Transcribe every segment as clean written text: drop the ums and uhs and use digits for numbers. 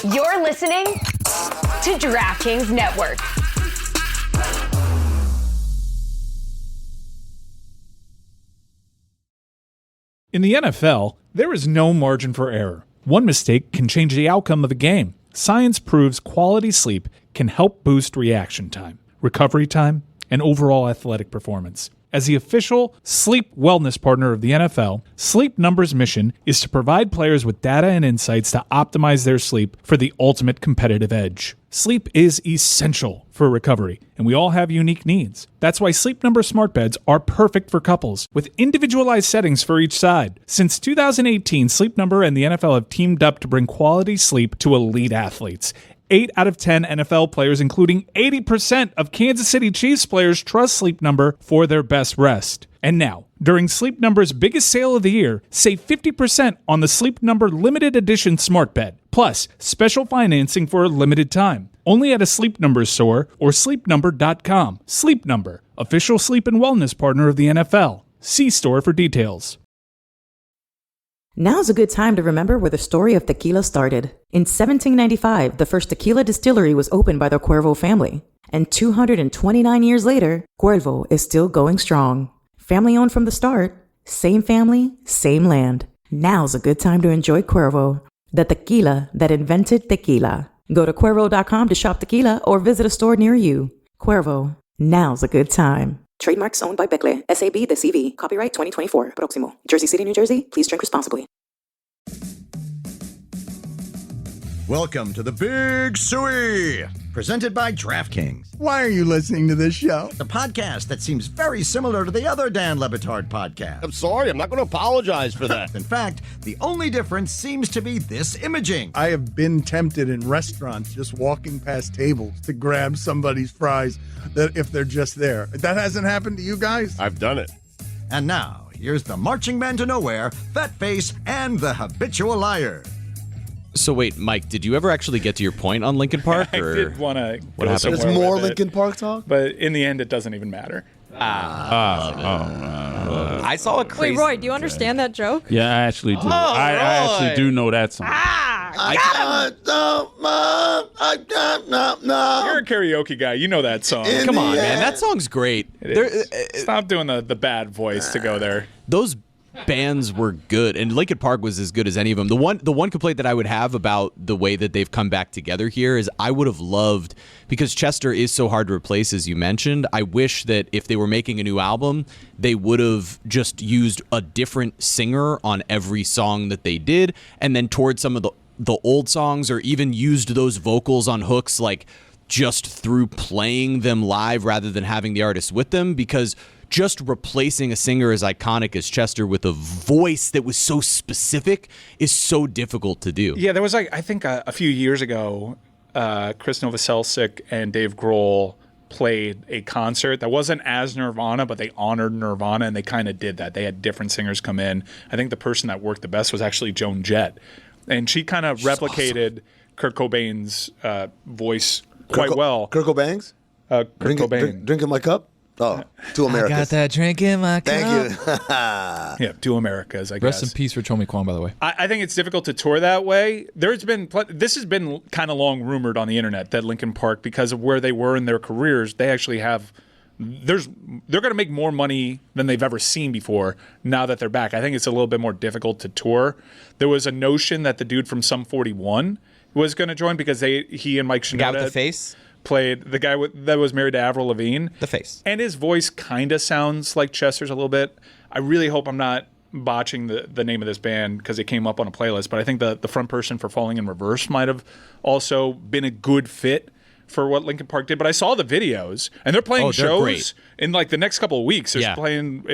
You're listening to DraftKings Network. In the NFL, there is no margin for error. One mistake can change the outcome of a game. Science proves quality sleep can help boost reaction time, recovery time, and overall athletic performance. As the official sleep wellness partner of the NFL, Sleep Number's mission is to provide players with data and insights to optimize their sleep for the ultimate competitive edge. Sleep is essential for recovery, and we all have unique needs. That's why Sleep Number smart beds are perfect for couples, with individualized settings for each side. Since 2018, Sleep Number and the NFL have teamed up to bring quality sleep to elite athletes. 8 out of 10 NFL players, including 80% of Kansas City Chiefs players, trust Sleep Number for their best rest. And now, during Sleep Number's biggest sale of the year, save 50% on the Sleep Number limited edition smart bed. Plus, special financing for a limited time. Only at a Sleep Number store or sleepnumber.com. Sleep Number, official sleep and wellness partner of the NFL. See store for details. Now's a good time to remember where the story of tequila started. In 1795, the first tequila distillery was opened by the Cuervo family. And 229 years later, Cuervo is still going strong. Family owned from the start, same family, same land. Now's a good time to enjoy Cuervo, the tequila that invented tequila. Go to Cuervo.com to shop tequila or visit a store near you. Cuervo, now's a good time. Trademarks owned by Becle, SAB the CV. Copyright 2024. Proximo. Jersey City, New Jersey. Please drink responsibly. Welcome to the Big Suey, presented by DraftKings. Why are you listening to this show? The podcast that seems very similar to the other Dan Le Batard podcast. I'm sorry, I'm not going to apologize for that. In fact, the only difference seems to be this imaging. I have been tempted in restaurants just walking past tables to grab somebody's fries that if they're just there. That hasn't happened to you guys? I've done it. And now, here's the marching man to nowhere, Fat Face, and the habitual liar. So wait, Mike, did you ever actually get to your point on Linkin Park? I did want to What happened? There's more Linkin Park talk? But in the end, it doesn't even matter. I saw a crazy... Wait, Roy, do you understand that joke? Yeah, I actually do. I actually do know that song. You're a karaoke guy. You know that song. Come on, man. That song's great. Stop doing the bad voice to go there. Those bands were good, and Linkin Park was as good as any of them. The one complaint that I would have about the way that they've come back together here is I would have loved, because Chester is so hard to replace, as you mentioned, I wish that if they were making a new album, they would have just used a different singer on every song that they did, and then towards some of the old songs, or even used those vocals on hooks like just through playing them live rather than having the artist with them, because just replacing a singer as iconic as Chester with a voice that was so specific is so difficult to do. Yeah, there was I think a few years ago, Chris Novoselic and Dave Grohl played a concert that wasn't as Nirvana, but they honored Nirvana, and they kind of did that. They had different singers come in. I think the person that worked the best was actually Joan Jett, and she kind of replicated Kurt Cobain's voice quite well. Kurt Cobain's? Kurt Cobain. Drinking my cup? Oh, Two Americas. I got that drink in my cup. Thank you. Yeah, Two Americas, I guess. Rest in peace for Tommy Kwon, by the way. I think it's difficult to tour that way. This has been kind of long rumored on the internet that Linkin Park, because of where they were in their careers, they actually have they're going to make more money than they've ever seen before now that they're back. I think it's a little bit more difficult to tour. There was a notion that the dude from Sum 41 was going to join because he and Mike Shinoda, the guy with the face, played the guy that was married to Avril Lavigne. The face. And his voice kind of sounds like Chester's a little bit. I really hope I'm not botching the name of this band because it came up on a playlist, but I think the front person for Falling in Reverse might have also been a good fit for what Linkin Park did. But I saw the videos, and they're playing shows great. In like the next couple of weeks. They're playing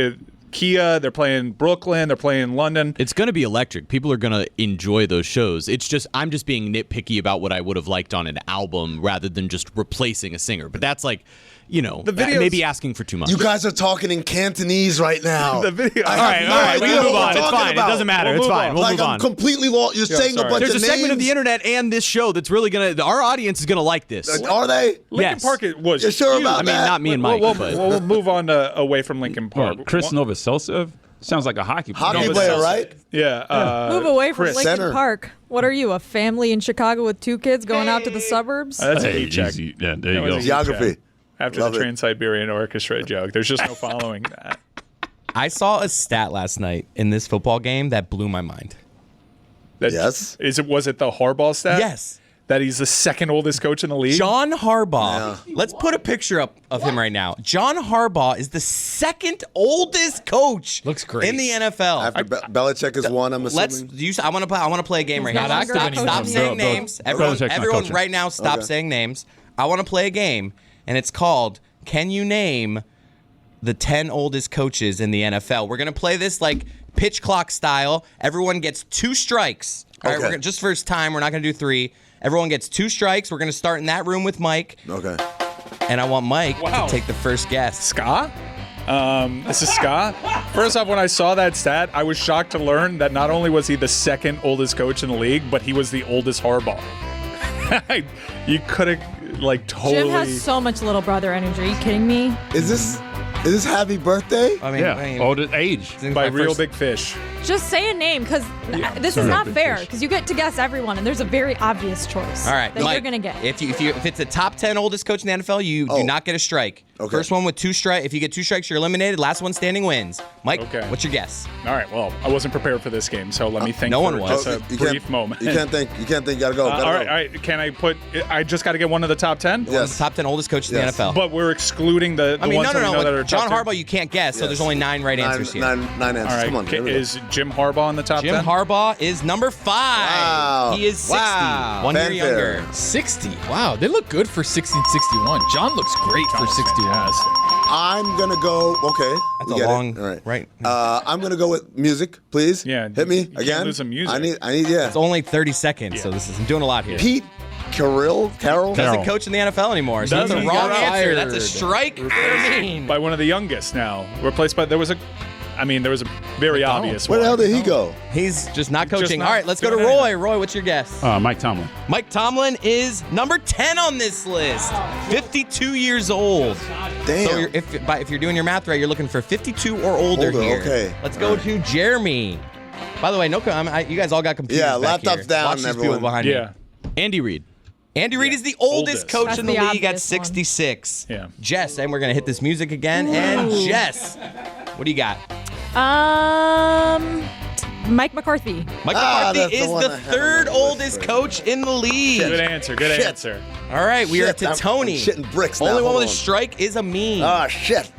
Kia, they're playing Brooklyn, they're playing London. It's going to be electric. People are going to enjoy those shows. It's just, I'm just being nitpicky about what I would have liked on an album rather than just replacing a singer. But that's like, you know, maybe asking for too much. You guys are talking in Cantonese right now. The video. All right, we can move on. It's fine. It doesn't matter. It's fine. We'll move on. I'm completely lost. You're saying a bunch of names. There's a segment of the internet and this show that's really going to, our audience is going to like this. Are they? Linkin Park was You're sure about that? I mean, not me and Mike. We'll move on away from Linkin Park. Chris Novoselic? Sounds like a hockey player. Hockey player, right? Yeah. Move away from Chris. Lincoln Center. Park. What are you, a family in Chicago with 2 kids going out to the suburbs? That's a Hey, heat check. easy. Yeah, there you That go. was a heat Geography. check. After Love the it. Trans-Siberian Orchestra joke, there's just no following that. I saw a stat last night in this football game that blew my mind. Yes. Was it the Harbaugh stat? Yes. That he's the second oldest coach in the league? John Harbaugh. Let's put a picture up of him right now. John Harbaugh is the second oldest coach Looks great. in the NFL. After Belichick is one, I'm Let's assuming. use. I want to play a game right not now. active anymore. Stop saying Bro, names. Belichick's not Everyone, coaching. right now, stop Okay. saying names. I want to play a game, and it's called "Can You Name the 10 Oldest Coaches in the NFL?" We're gonna play this like pitch clock style. Everyone gets 2 strikes. All right, Okay. we're gonna, just first time. We're not gonna do 3. Everyone gets 2 strikes. We're gonna start in that room with Mike, Okay. and I want Mike Wow. to take the first guess. Scott? This is Scott. First off, when I saw that stat, I was shocked to learn that not only was he the second oldest coach in the league, but he was the oldest Harbaugh. You could have, like, totally... Jim has so much little brother energy. Are you kidding me? Is this happy birthday? I mean, Yeah, oldest age. it's by my Real first- Big Fish. Just say a name, because this is not fair, because you get to guess everyone, and there's a very obvious choice All right, that Mike, you're going to get. If it's a top 10 oldest coach in the NFL, you do not get a strike. Okay. First one with 2 strikes. If you get 2 strikes, you're eliminated. Last one standing wins. Mike, Okay. what's your guess? All right, well, I wasn't prepared for this game, so let me think no for one was. just a You brief can't, moment. You can't think. You can't think. Gotta go. Gotta all go. right. Can I put... I just got to get one of the top 10? Yes. Top 10 oldest coaches in Yes. the NFL. But we're excluding the I mean, ones no. that we know that are John top 10? Harbaugh, you can't guess, so Yes. there's only 9 right answers here. Nine answers. All right, Come on. here we go. is Jim Harbaugh in the top 10? Jim Harbaugh is number 5. Wow. He is 60. Wow. 1 year Fanfare. younger. 60. Wow, they look good for 60 and 61. John looks great for 61. I'm gonna go. Okay. That's we a get it. long- All right. right. I'm gonna go with music, please. Yeah, Hit me you can't again. lose some music. I need. Yeah. It's only 30 seconds, so I'm doing a lot here. Pete Carroll. Doesn't coach in the NFL anymore, so that's a Doesn't. wrong Got answer. That's a fired. strike for Amin. By one of the youngest now. Replaced by... There was a very obvious Where one. the hell did he go? He's just not coaching. not All right, let's go to doing Roy. anything. Roy, what's your guess? Mike Tomlin. Mike Tomlin is number 10 on this list. 52 years old. Damn. So if you're doing your math right, you're looking for 52 or older here. Okay. Let's go to Jeremy. By the way, you guys all got computers Yeah, back laptops here. down, Watch these everyone. people behind Yeah. me. Andy Reid. Andy Reid is the oldest coach That's in the the league at obvious one. 66. Yeah. Jess, and we're going to hit this music again. And Jess, what do you got? Mike McCarthy. Mike that's McCarthy the is one the I had on third my list oldest right coach in the league. Good answer. Good Shit. answer. All right, we are Shit, to I'm Tony. shitting bricks now. Only one Hold with a on. strike is Amin. Ah, shit. Shit.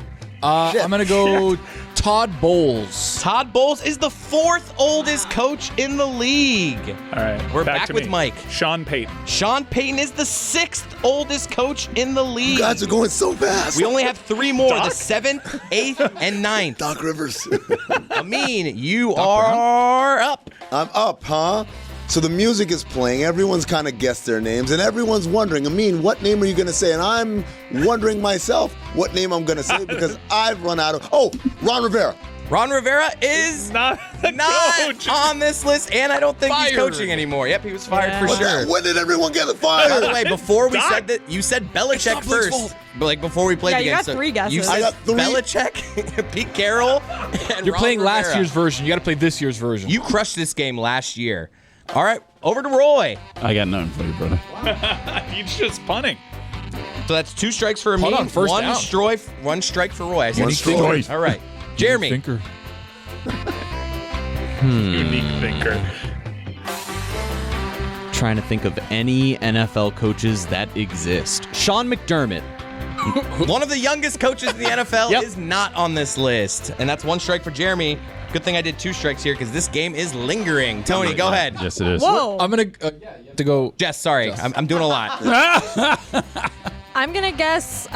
I'm going to go Todd Bowles. Todd Bowles is the 4th oldest coach in the league. All right. We're back to with me. Mike. Sean Payton. Sean Payton is the 6th oldest coach in the league. You guys are going so fast. We only have 3 more, Doc? the 7th, 8th, and 9th. Doc Rivers. Amin, you are up. I'm up, huh? So the music is playing. Everyone's kind of guessed their names, and everyone's wondering, Amin, what name are you going to say? And I'm wondering myself what name I'm going to say because I've run out of... Oh, Ron Rivera. Ron Rivera is Not the coach. on this list, and I don't think he's Fired. coaching anymore. Yep, he was fired Yeah. for What sure. When did everyone get fired? By the way, before we Doc? said that, you said Belichick not Blake's first. fault. But like before we played Yeah, the you game, got so 3 guesses. You I said got 3. Belichick, Pete Carroll, and You're Ron playing last Rivera. year's version. You got to play this year's version. You crushed this game last year. All right, over to Roy. I got nothing for you, brother. He's just punting. So that's 2 strikes for Amin, on, first one down. strike for Roy. I see One you strike. think- All right, Jeremy. Thinker. Unique thinker. Trying to think of any NFL coaches that exist. Sean McDermott. One of the youngest coaches in the NFL Yep. is not on this list, and that's 1 strike for Jeremy. Good thing I did 2 strikes here because this game is lingering. Tony, go ahead. Yes, it is. Whoa. I'm going to go. Jess, sorry, I'm doing a lot. I'm going to guess,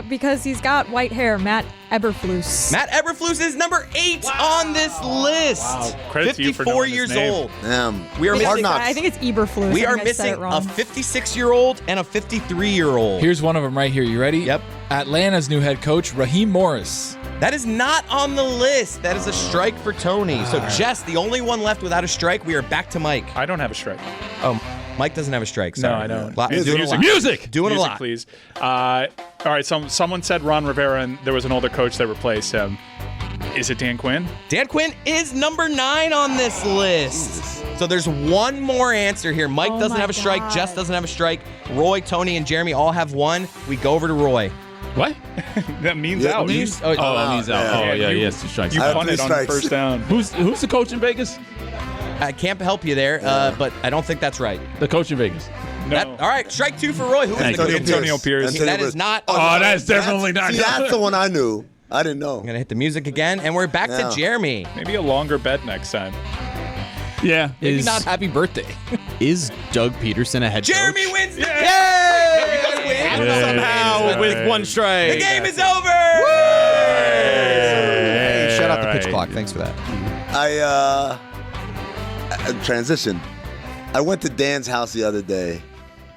because he's got white hair, Matt Eberflus. Matt Eberflus is number 8 on this list. Wow. Credit to you for 54 knowing his years name. old. Damn. We are Hard missing. knocks. I think it's Eberflus. We I are think I said missing it a wrong. 56-year-old and a 53-year-old. Here's one of them right here. You ready? Yep. Atlanta's new head coach, Raheem Morris. That is not on the list. That is a strike for Tony. So, Jess, the only one left without a strike. We are back to Mike. I don't have a strike. Oh, Mike doesn't have a strike. No, Sorry. I don't. Doing a lot. Music! Doing a Music, lot. please. All right, someone said Ron Rivera, and there was an older coach that replaced him. Is it Dan Quinn? Dan Quinn is number 9 on this list. So there's one more answer here. Mike doesn't have a strike. Jess doesn't have a strike. Roy, Tony, and Jeremy all have one. We go over to Roy. What? That means out. Means out. Oh, yeah, yes, 2 strikes. You punted on the first down. Who's the coach in Vegas? I can't help you there, but I don't think that's right. The coach in Vegas. No. All right, strike 2 for Roy. Who is the coach? Antonio Pierce. That is not. Oh, that's definitely not. See, that's the one I knew. I didn't know. I'm going to hit the music again, and we're back to Jeremy. Maybe a longer bet next time. Yeah, maybe not happy birthday. Is Doug Peterson a head coach? Jeremy wins. Yay! Somehow with 1 strike. The game is over. Hey, shout out the pitch clock. Thanks for that. I transition. I went to Dan's house the other day,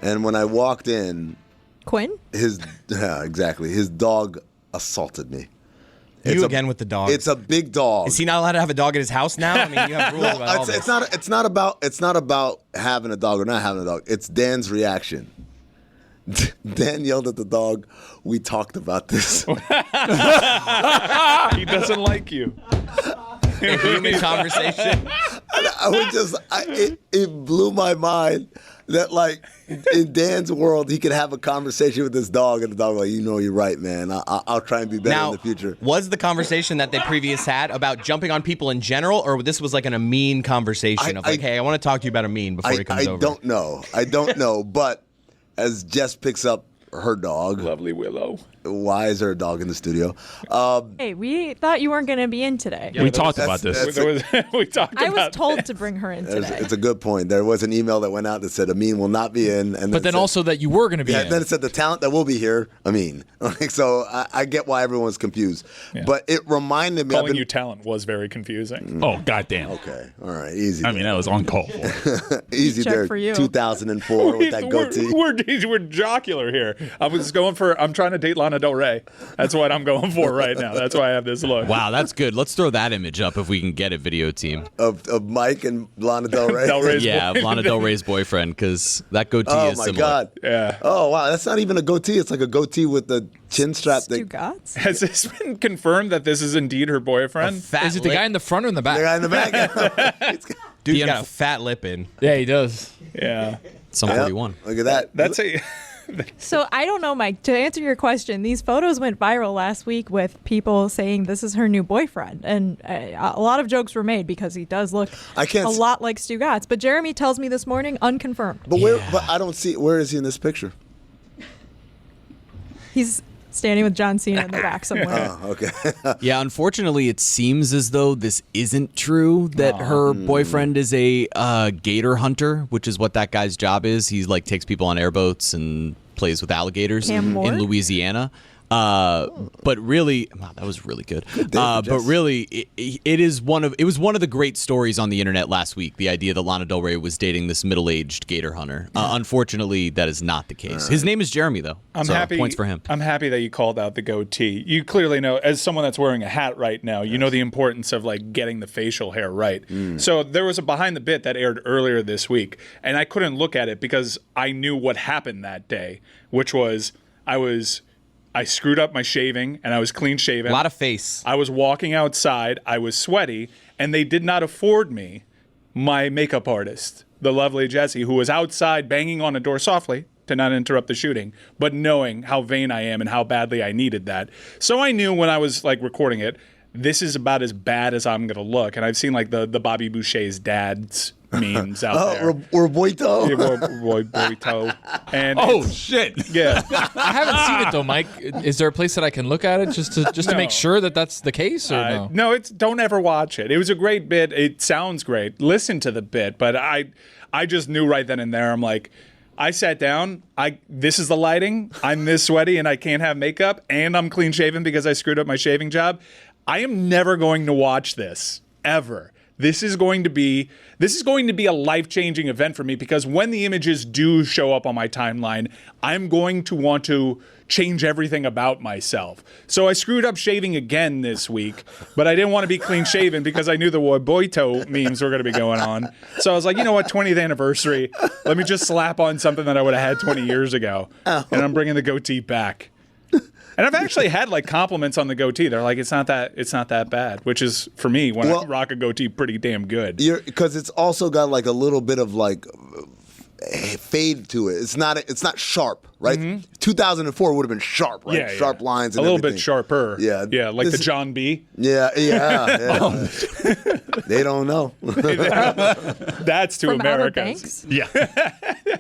and when I walked in, Quinn? his dog assaulted me. Again with the dog. It's a big dog. Is he not allowed to have a dog at his house now? I mean, you have rules about all this. It's not about having a dog or not having a dog. It's Dan's reaction. Dan yelled at the dog, "We talked about this." He doesn't like you. Human conversation. It blew my mind that, like, in Dan's world, he could have a conversation with this dog, and the dog like, you're right, man. I'll try and be better in the future. Was the conversation that they previous had about jumping on people in general, or this was like an Amin conversation hey, I want to talk to you about Amin before he comes over? I don't know, but as Jess picks up her dog, lovely Willow. Why is there a dog in the studio? Hey, we thought you weren't going to be in today. Yeah, we talked about this. I was told to bring her in today. It's a good point. There was an email that went out that said Amin will not be in. And but then also that you were going to be in. Then it said the talent that will be here, Amin. So I get why everyone's confused. Yeah. But it reminded me. Calling you talent was very confusing. Oh, goddamn. Okay. All right. Easy. I mean, that was uncalled for. Easy there. For you. 2004 with that goatee. We're jocular here. I'm trying to date Lana Del Rey. That's what I'm going for right now. That's why I have this look. Wow, that's good. Let's throw that image up if we can get a video team. Of Mike and Lana Del Rey? Lana Del Rey's boyfriend, because that goatee is similar. Oh, my God. Yeah. Oh, wow. That's not even a goatee. It's like a goatee with the chin strap. Stugotz? Has this been confirmed that this is indeed her boyfriend? Is it the guy in the front or in the back? The guy in the back. Dude's got a fat lip in. Yeah, he does. Yeah. Some 41. Look at that. That's a... So I don't know, Mike, to answer your question, these photos went viral last week with people saying this is her new boyfriend. And a lot of jokes were made because he does look a lot like Stugotz. But Jeremy tells me this morning, unconfirmed. But I don't see, where is he in this picture? He's standing with John Cena in the back somewhere. Oh, okay. Yeah, unfortunately, it seems as though this isn't true, that her boyfriend is a gator hunter, which is what that guy's job is. He takes people on airboats and plays with alligators in Louisiana. But really, wow, that was really good. But really, it was one of the great stories on the internet last week. The idea that Lana Del Rey was dating this middle-aged gator hunter. Unfortunately, that is not the case. His name is Jeremy, though. I'm happy. Points for him. I'm happy that you called out the goatee. You clearly know, as someone that's wearing a hat right now, you know the importance of getting the facial hair right. So there was a Behind the Bit that aired earlier this week, and I couldn't look at it because I knew what happened that day, which was I screwed up my shaving, and I was clean shaven. A lot of face. I was walking outside. I was sweaty, and they did not afford me my makeup artist, the lovely Jessie, who was outside banging on a door softly to not interrupt the shooting, but knowing how vain I am and how badly I needed that. So I knew when I was recording it, this is about as bad as I'm going to look. And I've seen the Bobby Boucher's dad's memes out there. Roboito. Roboito. And shit. Yeah. I haven't seen it though, Mike. Is there a place that I can look at it just to make sure that that's the case, or no? No, don't ever watch it. It was a great bit. It sounds great. Listen to the bit, but I just knew right then and there. I'm like, I sat down. This is the lighting. I'm this sweaty and I can't have makeup, and I'm clean shaven because I screwed up my shaving job. I am never going to watch this ever. This is going to be a life-changing event for me, because when the images do show up on my timeline, I'm going to want to change everything about myself. So I screwed up shaving again this week, but I didn't want to be clean-shaven because I knew the Woboito memes were going to be going on. So I was like, you know what, 20th anniversary, let me just slap on something that I would have had 20 years ago, and I'm bringing the goatee back. And I've actually had like compliments on the goatee. They're like, it's not that bad, which is for me when I rock a goatee pretty damn good. Because it's also got like a little bit of like fade to it. It's not sharp, right? Mm-hmm. 2004 would have been sharp, right? Yeah, sharp lines and a little everything. bit sharper. Yeah, like the John B. Yeah. They don't know. That's to From Americans. Outer Banks?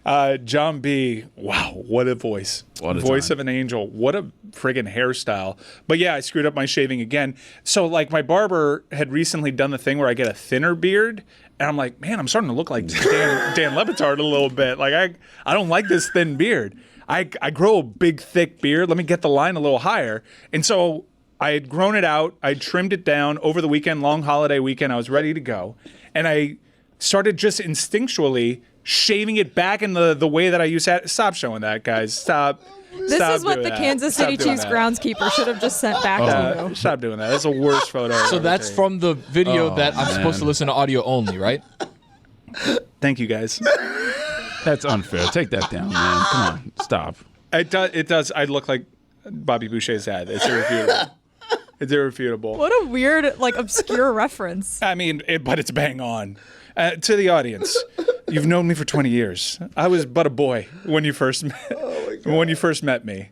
Yeah. John B. Wow, what a voice. What a voice time. of an angel. What a friggin' hairstyle. But yeah, I screwed up my shaving again. So like my barber had recently done the thing where I get a thinner beard. And I'm like, man, I'm starting to look like Dan Le Batard a little bit. Like I don't like this thin beard. I grow a big, thick beard. Let me get the line a little higher. And so I had grown it out. I trimmed it down over the weekend, long holiday weekend. I was ready to go. And I started just instinctually shaving it back in the way that I used to. Stop showing that, guys. Stop. This is what the Kansas City Chiefs groundskeeper should have just sent back to you. Stop doing that. That's the worst photo. So that's from the video that I'm supposed to listen to audio only, right? Thank you, guys. That's unfair. Take that down, man. Come on, stop. It does. I look like Bobby Boucher's dad. It's irrefutable. It's irrefutable. What a weird, like, obscure reference. I mean, but it's bang on. To the audience, you've known me for 20 years. I was but a boy when you first met me.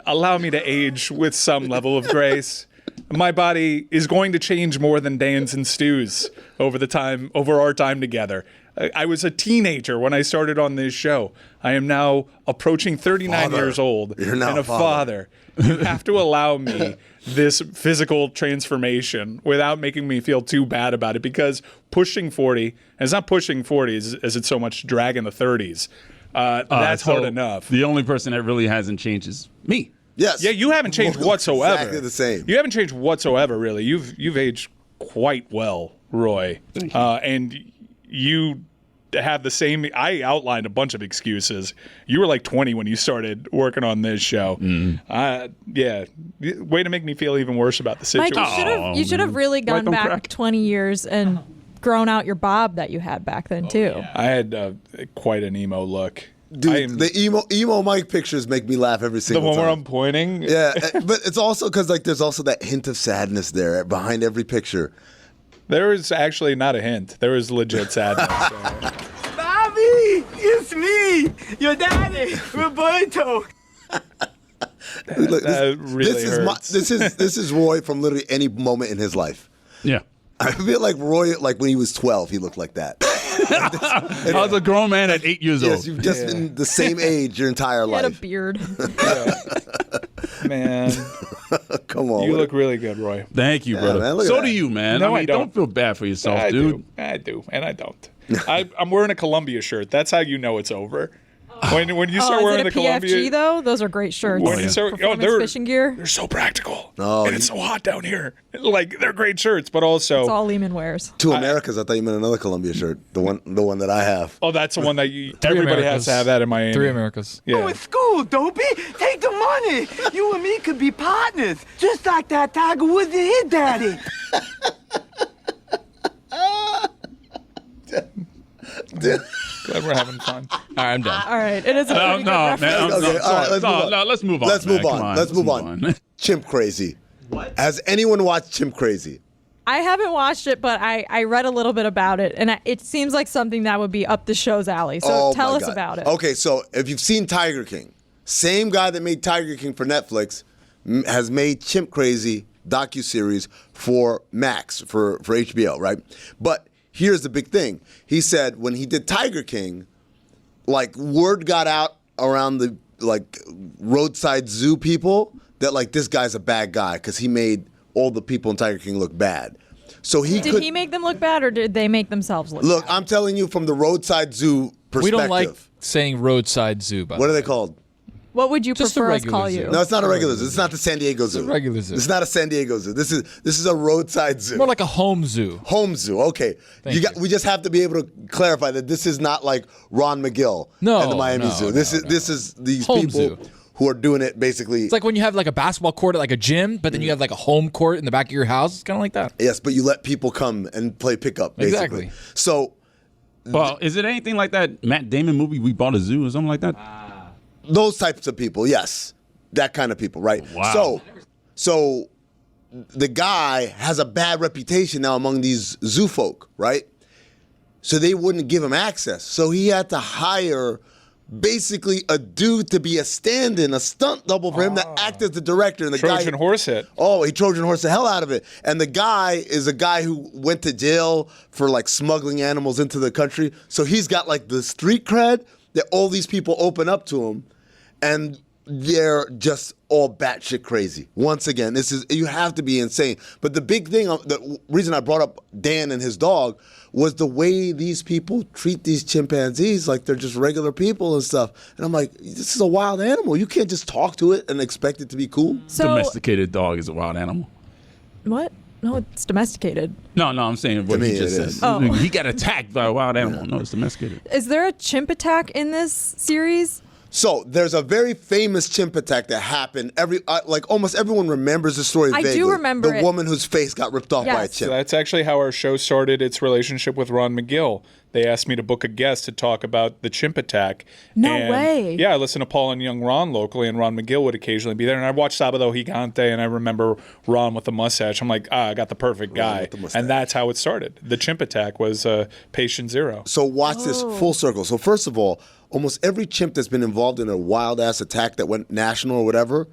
Allow me to age with some level of grace. My body is going to change more than Dan's and Stu's over our time together. I was a teenager when I started on this show. I am now approaching 39 years old You're now and a father. You have to allow me this physical transformation without making me feel too bad about it, because pushing 40, and it's not pushing 40 as it's so much dragging the 30s. That's hard enough. The only person that really hasn't changed is me. Yes. Yeah, you haven't changed whatsoever. Exactly the same. You haven't changed whatsoever, really. You've aged quite well, Roy. Thank you. And you have the same. I outlined a bunch of excuses. You were like 20 when you started working on this show. Yeah. Way to make me feel even worse about the situation. Mike, you should have really gone back 20 years and grown out your bob that you had back then, too. I had quite an emo look. Dude, the emo Mike pictures make me laugh every single time. The one where I'm pointing? Yeah, but it's also because like there's also that hint of sadness there behind every picture. There was actually not a hint. There was legit sadness. Bobby, it's me, your daddy, Roberto. Look, that really hurts. This is Roy from literally any moment in his life. Yeah. I feel like Roy, like when he was 12, he looked like that. I was a grown man at 8 years old. Yes, you've just been the same age your entire life. He had a beard. Man. Come on. You look really good, Roy. Thank you, brother. Man, so do you, man. No, I mean, don't. don't feel bad for yourself, I dude. do, and I don't. I'm wearing a Columbia shirt. That's how you know it's over. When you start wearing the is it a PFG, Columbia, though? Those are great shirts. When you start, Performance fishing gear. They're so practical. Oh, and it's so hot down here. Like, they're great shirts, but also It's all Lehman wears. Two Americas. I thought you meant another Columbia shirt. The one that I have. Oh, that's the one that everybody has to have that in Miami. 3 Americas. Yeah. Oh, it's school, Dopey. Take the money. You and me could be partners, just like that Tiger Woods and his daddy. Glad we're having fun. All right, I'm done. All right, it is a pretty good reference. Let's move on. Let's move on. Chimp Crazy. What? Has anyone watched Chimp Crazy? I haven't watched it, but I read a little bit about it, and it seems like something that would be up the show's alley. So tell us about it. Okay, so if you've seen Tiger King, same guy that made Tiger King for Netflix has made Chimp Crazy docuseries for Max, for HBO, right? But here's the big thing. He said when he did Tiger King, like word got out around the like roadside zoo people that like this guy's a bad guy because he made all the people in Tiger King look bad. So did he make them look bad, or did they make themselves look bad? Look, I'm telling you from the roadside zoo perspective. We don't like saying roadside zoo, by What the are way. they called? What would you Just a prefer us regular call zoo. you? No, it's not a regular zoo. It's not the San Diego Zoo. It's a regular zoo. It's not a San Diego Zoo. This is a roadside zoo. More like a home zoo. Home zoo. Okay. We just have to be able to clarify that this is not like Ron McGill and the Miami Zoo. This is these Home people zoo. who are doing it basically. It's like when you have like a basketball court at like a gym, but then you have like a home court in the back of your house. It's kind of like that. Yes, but you let people come and play pickup, basically. Exactly. So, Well, is it anything like that Matt Damon movie, We Bought a Zoo, or something like that? those types of people, yes. That kind of people, right? Wow. So the guy has a bad reputation now among these zoo folk, right? So they wouldn't give him access. So he had to hire basically a dude to be a stand-in, a stunt double for him to act as the director. And the Trojan horse it. Oh, he Trojan horse the hell out of it. And the guy is a guy who went to jail for like smuggling animals into the country. So he's got like the street cred that all these people open up to him. And they're just all batshit crazy. Once again, you have to be insane. But the big thing, the reason I brought up Dan and his dog was the way these people treat these chimpanzees like they're just regular people and stuff. And I'm like, this is a wild animal. You can't just talk to it and expect it to be cool. So, domesticated dog is a wild animal. What? No, it's domesticated. No, I'm saying what he just said. Oh. He got attacked by a wild animal. No, it's domesticated. Is there a chimp attack in this series? So there's a very famous chimp attack that happened. Almost everyone remembers the story vaguely. I do remember the woman whose face got ripped off by a chimp. So that's actually how our show started its relationship with Ron McGill. They asked me to book a guest to talk about the chimp attack. No way. Yeah, I listened to Paul and Young Ron locally, and Ron McGill would occasionally be there. And I watched Sábado Gigante, and I remember Ron with the mustache. I'm like, I got the perfect guy. And that's how it started. The chimp attack was patient zero. So watch this full circle. So first of all, almost every chimp that's been involved in a wild-ass attack that went national or whatever,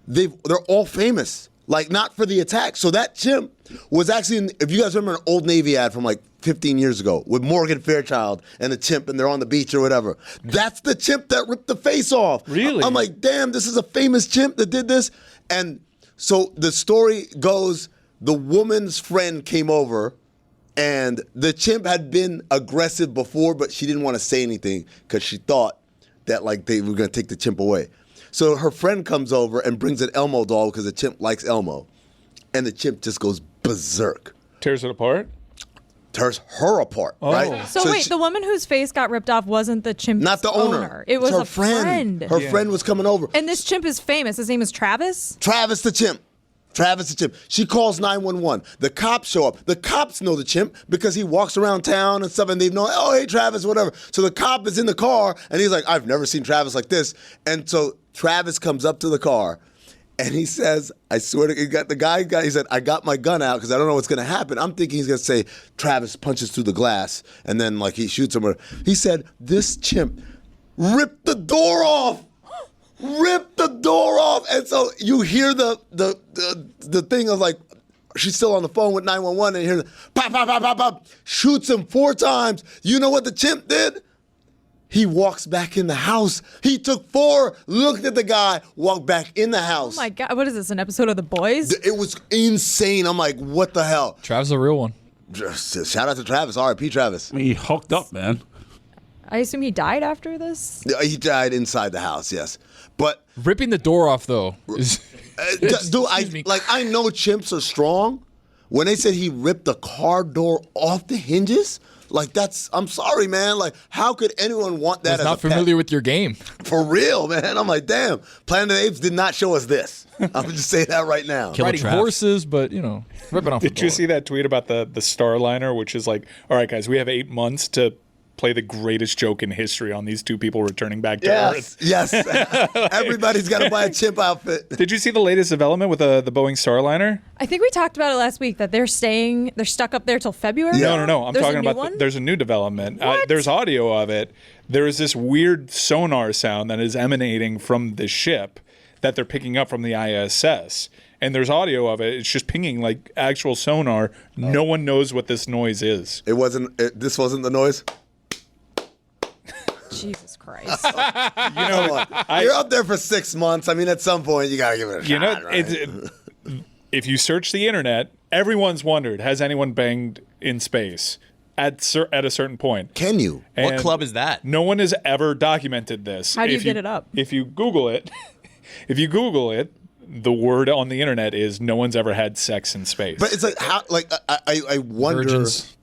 they're all famous. Like, not for the attack. So that chimp was actually, if you guys remember an Old Navy ad from like 15 years ago with Morgan Fairchild and the chimp and they're on the beach or whatever. That's the chimp that ripped the face off. Really? I'm like, damn, this is a famous chimp that did this. And so the story goes, the woman's friend came over and the chimp had been aggressive before, but she didn't want to say anything because she thought that like they were going to take the chimp away. So her friend comes over and brings an Elmo doll because the chimp likes Elmo. And the chimp just goes berserk. Tears it apart? Tears her apart, right? So wait, the woman whose face got ripped off wasn't the chimp's not the owner. It was her a friend. Her friend was coming over. And this chimp is famous. His name is Travis? Travis the chimp. Travis the chimp. She calls 911. The cops show up. The cops know the chimp because he walks around town and stuff, and they know, oh, hey, Travis, whatever. So the cop is in the car, and he's like, I've never seen Travis like this. And so Travis comes up to the car, and he says, I swear to God, he said, I got my gun out because I don't know what's going to happen. I'm thinking he's going to say, Travis punches through the glass, and then like he shoots him. He said, this chimp ripped the door off. Ripped the door off, and so you hear the thing of like she's still on the phone with 911, and you hear the pop, pop, pop, pop, pop, shoots him 4 times. You know what the chimp did? He walks back in the house. He took 4, looked at the guy, walked back in the house. Oh my God, what is this, an episode of The Boys? It was insane. I'm like, what the hell? Travis is a real one. Shout out to Travis. R.I.P. Travis. He hooked up, man. I assume he died after this? He died inside the house, yes. But ripping the door off though is dude, I know chimps are strong. When they said he ripped the car door off the hinges, like I'm sorry, man. Like, how could anyone want that? I was not familiar with your game. For real, man. I'm like, damn. Planet of the Apes did not show us this. I'm just say that right now. Riding horses, but ripping off. Did you see that tweet about the Starliner, which is like, all right, guys, we have 8 months to play the greatest joke in history on these 2 people returning back to Earth. Yes. Everybody's got to buy a chimp outfit. Did you see the latest development with the Boeing Starliner? I think we talked about it last week that they're stuck up there till February. No. I'm talking about there's a new development. There's audio of it. There is this weird sonar sound that is emanating from the ship that they're picking up from the ISS. And there's audio of it. It's just pinging like actual sonar. No one knows what this noise is. This wasn't the noise? Jesus Christ. You're up there for 6 months. I mean, at some point, you got to give it a shot, right? If you search the internet, everyone's wondered, has anyone banged in space at a certain point? Can you? What club is that? No one has ever documented this. How do you get it up? If you Google it, the word on the internet is no one's ever had sex in space. But it's like, how? Like, I wonder. Virgins.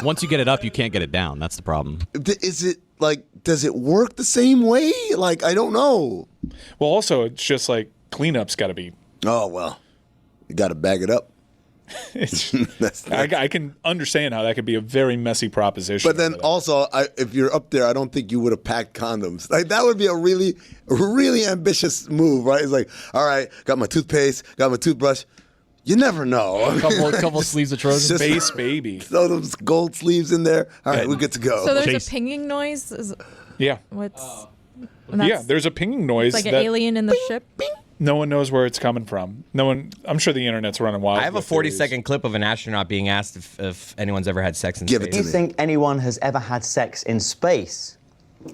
Once you get it up, you can't get it down. That's the problem. Is it like, does it work the same way? Like, I don't know. Well, also, it's just like cleanup's got to be. Oh, well, you got to bag it up. I can understand how that could be a very messy proposition. But then also, if you're up there, I don't think you would have packed condoms. Like that would be a really, really ambitious move, right? It's like, all right, got my toothpaste, got my toothbrush. You never know. A couple sleeves of Trojan. Space baby. Throw those gold sleeves in there. All right, we're good to go. So there's a pinging noise? Yeah. There's a pinging noise. It's like an alien in the ship? No one knows where it's coming from. I'm sure the internet's running wild. I have a 40-second clip of an astronaut being asked if anyone's ever had sex in space. Do you think anyone has ever had sex in space?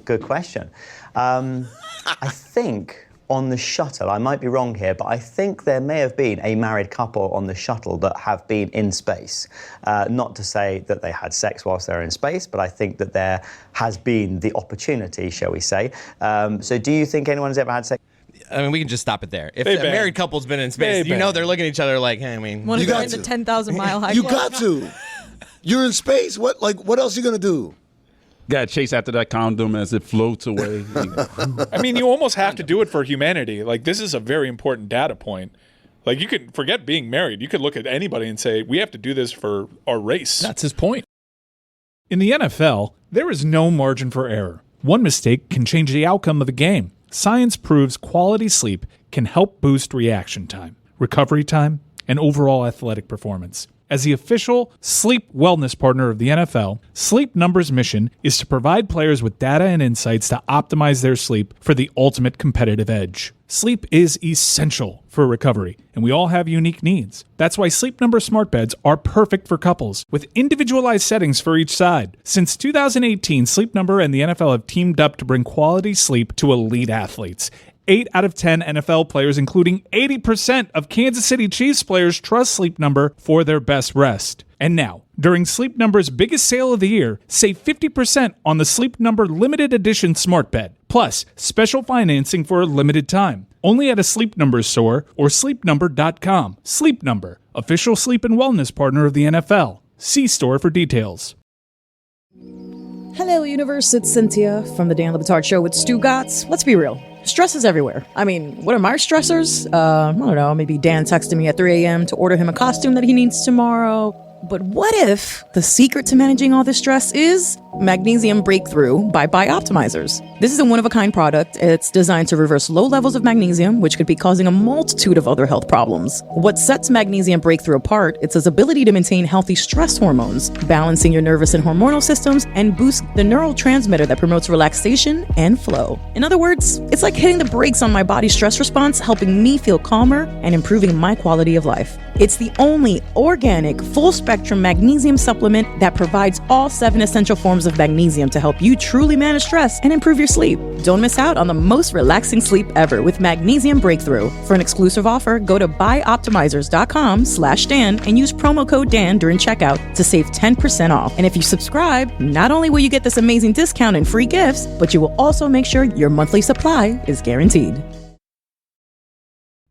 Good question. I think on the shuttle, I might be wrong here, but I think there may have been a married couple on the shuttle that have been in space. Not to say that they had sex whilst they were in space, but I think that there has been the opportunity, shall we say. So do you think anyone's ever had sex? I mean, we can just stop it there. If a married couple's been in space, you know they're looking at each other like, hey, I mean... Want to go into 10,000-mile high You club? got to. You're in space. What else are you going to do? Got to chase after that condom as it floats away. I mean, you almost have to do it for humanity. Like, this is a very important data point. Like, you could forget being married. You could look at anybody and say, we have to do this for our race. That's his point. In the NFL, there is no margin for error. One mistake can change the outcome of a game. Science proves quality sleep can help boost reaction time, recovery time, and overall athletic performance. As the official sleep wellness partner of the NFL, Sleep Number's mission is to provide players with data and insights to optimize their sleep for the ultimate competitive edge. Sleep is essential for recovery, and we all have unique needs. That's why Sleep Number smart beds are perfect for couples, with individualized settings for each side. Since 2018, Sleep Number and the NFL have teamed up to bring quality sleep to elite athletes. 8 out of 10 NFL players, including 80% of Kansas City Chiefs players, trust Sleep Number for their best rest. And now, during Sleep Number's biggest sale of the year, save 50% on the Sleep Number limited edition smart bed, plus special financing for a limited time. Only at a Sleep Number store or sleepnumber.com. Sleep Number, official sleep and wellness partner of the NFL. See store for details. Hello, universe. It's Cynthia from the Dan Le Batard Show with Stugotz. Let's be real. Stress is everywhere. I mean, what are my stressors? I don't know, maybe Dan texted me at 3 a.m. to order him a costume that he needs tomorrow. But what if the secret to managing all this stress is Magnesium Breakthrough by Bioptimizers? This is a one-of-a-kind product. It's designed to reverse low levels of magnesium, which could be causing a multitude of other health problems. What sets Magnesium Breakthrough apart, it's its ability to maintain healthy stress hormones, balancing your nervous and hormonal systems, and boost the neurotransmitter that promotes relaxation and flow. In other words, it's like hitting the brakes on my body's stress response, helping me feel calmer and improving my quality of life. It's the only organic, full-spectrum magnesium supplement that provides all 7 essential forms of magnesium to help you truly manage stress and improve your sleep. Don't miss out on the most relaxing sleep ever with Magnesium Breakthrough. For an exclusive offer, go to bioptimizers.com/Dan and use promo code Dan during checkout to save 10% off. And if you subscribe, not only will you get this amazing discount and free gifts, but you will also make sure your monthly supply is guaranteed.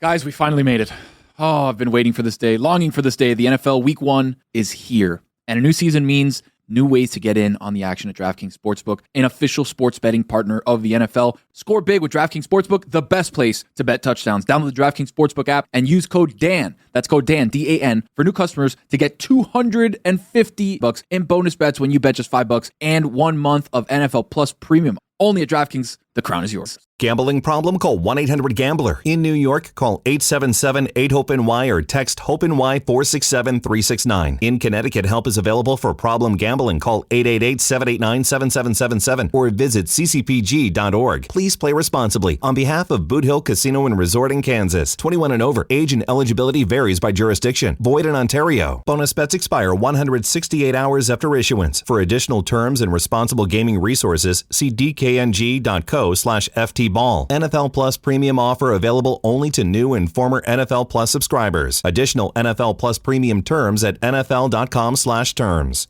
Guys, we finally made it. Oh, I've been waiting for this day, longing for this day. The NFL Week 1 is here, and a new season means new ways to get in on the action at DraftKings Sportsbook, an official sports betting partner of the NFL. Score big with DraftKings Sportsbook, the best place to bet touchdowns. Download the DraftKings Sportsbook app and use code DAN. That's code DAN, D-A-N, for new customers to get $250 in bonus bets when you bet just $5 and 1 month of NFL Plus Premium. Only at DraftKings. The crown is yours. Gambling problem? Call 1-800-GAMBLER. In New York, call 877-8-HOPE-NY or text HOPE-NY 467-369. In Connecticut, help is available for problem gambling. Call 888-789-7777 or visit ccpg.org. Please play responsibly. On behalf of Boot Hill Casino and Resort in Kansas, 21 and over. Age and eligibility varies by jurisdiction. Void in Ontario. Bonus bets expire 168 hours after issuance. For additional terms and responsible gaming resources, see dkng.co/FTBall. NFL Plus Premium offer available only to new and former NFL Plus subscribers. Additional NFL Plus Premium terms at nfl.com/terms.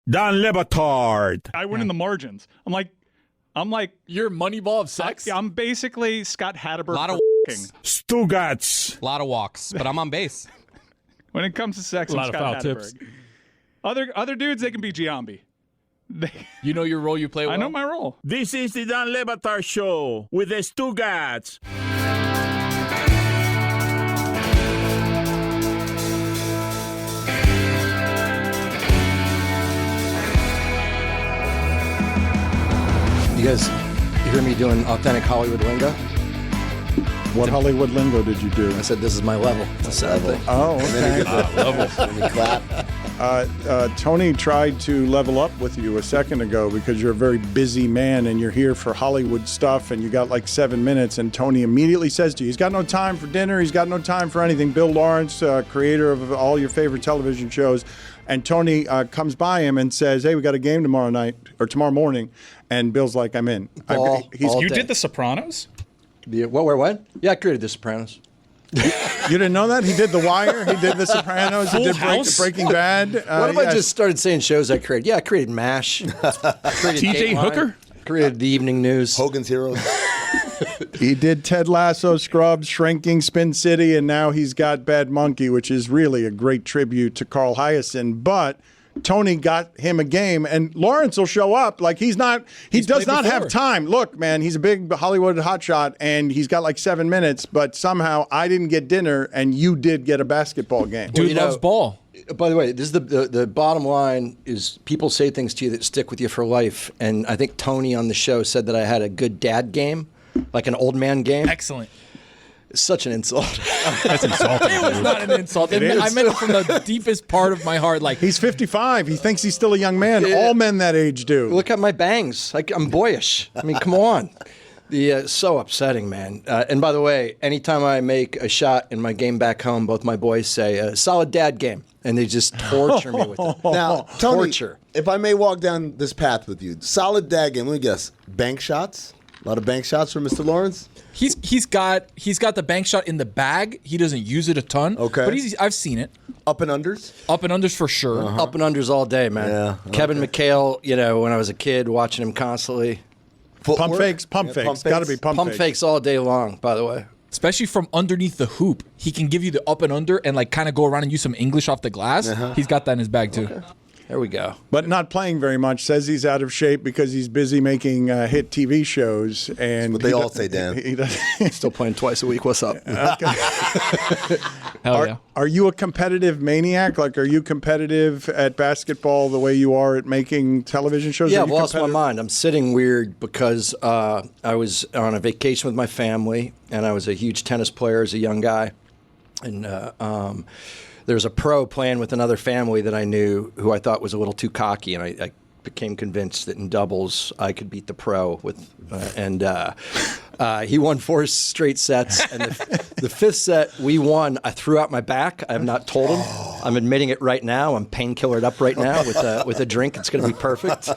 Dan Le Batard. I win in the margins. I'm like you're Moneyball of sex. I'm basically Scott Hatterberg. A lot of Stugotz. A lot of walks, but I'm on base. When it comes to sex, A I'm lot of Scott foul Hatterberg. tips. Other dudes, they can be Giambi. You know your role, you play well? I know my role. This is the Dan Le Batard Show with the Stugotz. You guys hear me doing authentic Hollywood lingo? What Hollywood lingo did you do? I said this is my level. That's level. Oh, okay. Level. Clap. Tony tried to level up with you a second ago because you're a very busy man and you're here for Hollywood stuff and you got like 7 minutes, and Tony immediately says to you, he's got no time for dinner, he's got no time for anything. Bill Lawrence, creator of all your favorite television shows, and Tony comes by him and says, hey, we got a game tomorrow night or tomorrow morning, and Bill's like, I'm in. You did The Sopranos? What? Yeah, I created The Sopranos. You didn't know that? He did The Wire. He did The Sopranos. He did Breaking Bad. What if I just started saying shows I created? Yeah, I created MASH. T.J. Hooker? Created the Evening News. Hogan's Heroes. He did Ted Lasso, Scrubs, Shrinking, Spin City, and now he's got Bad Monkey, which is really a great tribute to Carl Hiaasen. But Tony got him a game, and Lawrence will show up. Like he does not have time. Look, man, he's a big Hollywood hotshot, and he's got like 7 minutes, but somehow I didn't get dinner, and you did get a basketball game. Dude loves ball. By the way, this is the bottom line is people say things to you that stick with you for life, and I think Tony on the show said that I had a good dad game, like an old man game. Excellent. It's such an insult. That's insulting. It was not an insult. I meant it from the deepest part of my heart. Like he's 55. He thinks he's still a young man. Yeah. All men that age do. Look at my bangs. I'm boyish. I mean, come on. So upsetting, man. And by the way, anytime I make a shot in my game back home, both my boys say, solid dad game. And they just torture me with it. Now, Tony, torture. If I may walk down this path with you, solid dad game. Let me guess. Bank shots? A lot of bank shots from Mr. Lawrence? He's got the bank shot in the bag. He doesn't use it a ton. Okay. But I've seen it. Up and unders? Up and unders for sure. Up and unders all day, man. Yeah. Kevin McHale, when I was a kid, watching him constantly. Pump fakes. Got to be pump fakes all day long, by the way. Especially from underneath the hoop. He can give you the up and under and like kind of go around and use some English off the glass. He's got that in his bag too. Okay. There we go. But not playing very much. Says he's out of shape because he's busy making hit TV shows. And what they all say, Dan. Still playing twice a week. What's up? Hell yeah. Are you a competitive maniac? Like, are you competitive at basketball the way you are at making television shows? Yeah, I've lost my mind. I'm sitting weird because I was on a vacation with my family, and I was a huge tennis player as a young guy. And there was a pro playing with another family that I knew who I thought was a little too cocky, and I became convinced that in doubles I could beat the pro he won 4 straight sets, and the 5th set we won. I threw out my back. I have not told him. I'm admitting it right now. I'm painkillered up right now with a drink. It's going to be perfect.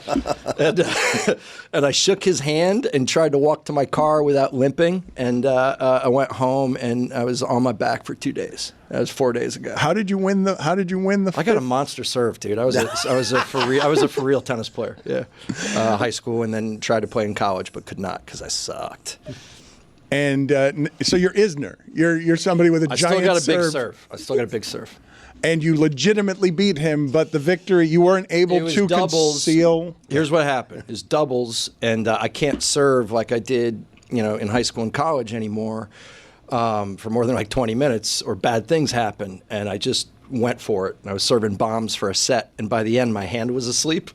And I shook his hand and tried to walk to my car without limping, and I went home and I was on my back for 2 days. That was 4 days ago. How did you win the? I got a monster serve, dude. I was a for real tennis player. Yeah, high school, and then tried to play in college, but could not because I sucked. And so you're Isner. You're somebody with a giant serve. I still got a big serve. And you legitimately beat him, but the victory you weren't able to conceal. Here's what happened: is doubles, and I can't serve like I did, in high school and college anymore. For more than like 20 minutes, or bad things happen, and I just went for it. And I was serving bombs for a set, and by the end, my hand was asleep.